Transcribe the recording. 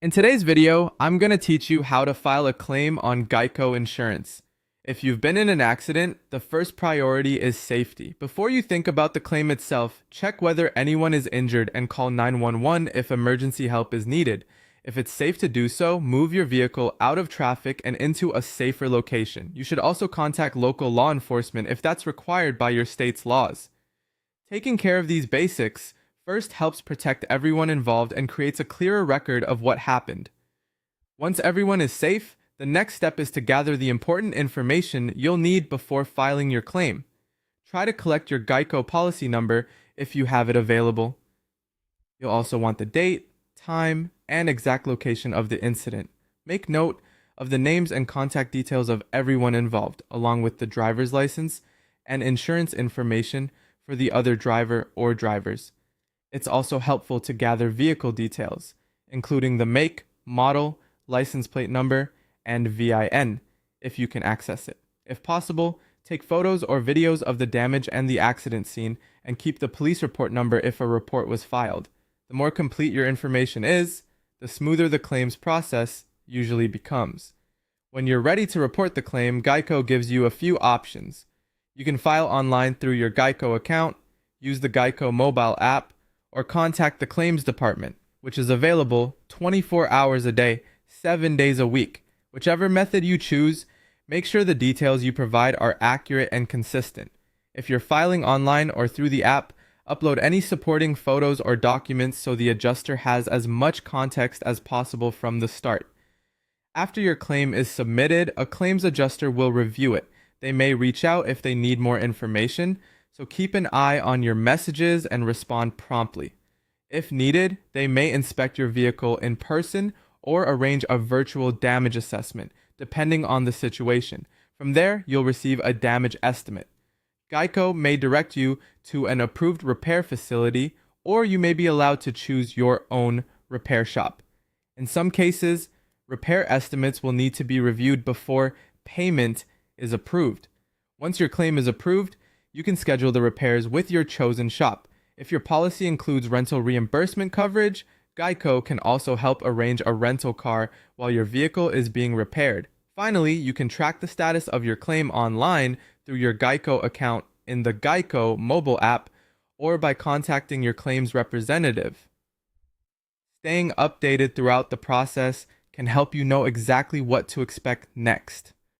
In today's video, I'm going to teach you how to file a claim on Geico insurance. If you've been in an accident, the first priority is safety. Before you think about the claim itself, check whether anyone is injured and call 911 if emergency help is needed. If it's safe to do so, move your vehicle out of traffic and into a safer location. You should also contact local law enforcement if that's required by your state's laws. Taking care of these basics first helps protect everyone involved and creates a clearer record of what happened. Once everyone is safe, the next step is to gather the important information you'll need before filing your claim. Try to collect your Geico policy number if you have it available. You'll also want the date, time, and exact location of the incident. Make note of the names and contact details of everyone involved, along with the driver's license and insurance information for the other driver or drivers. It's also helpful to gather vehicle details, including the make, model, license plate number, and VIN, if you can access it. If possible, take photos or videos of the damage and the accident scene, and keep the police report number if a report was filed. The more complete your information is, the smoother the claims process usually becomes. When you're ready to report the claim, Geico gives you a few options. You can file online through your Geico account, use the Geico mobile app, or contact the claims department, which is available 24 hours a day, 7 days a week. Whichever method you choose, make sure the details you provide are accurate and consistent. If you're filing online or through the app, upload any supporting photos or documents so the adjuster has as much context as possible from the start. After your claim is submitted, a claims adjuster will review it. They may reach out if they need more information, so keep an eye on your messages and respond promptly. If needed, they may inspect your vehicle in person or arrange a virtual damage assessment, depending on the situation. From there, you'll receive a damage estimate. Geico may direct you to an approved repair facility, or you may be allowed to choose your own repair shop. In some cases, repair estimates will need to be reviewed before payment is approved. Once your claim is approved, you can schedule the repairs with your chosen shop. If your policy includes rental reimbursement coverage, Geico can also help arrange a rental car while your vehicle is being repaired. Finally, you can track the status of your claim online through your Geico account in the Geico mobile app or by contacting your claims representative. Staying updated throughout the process can help you know exactly what to expect next.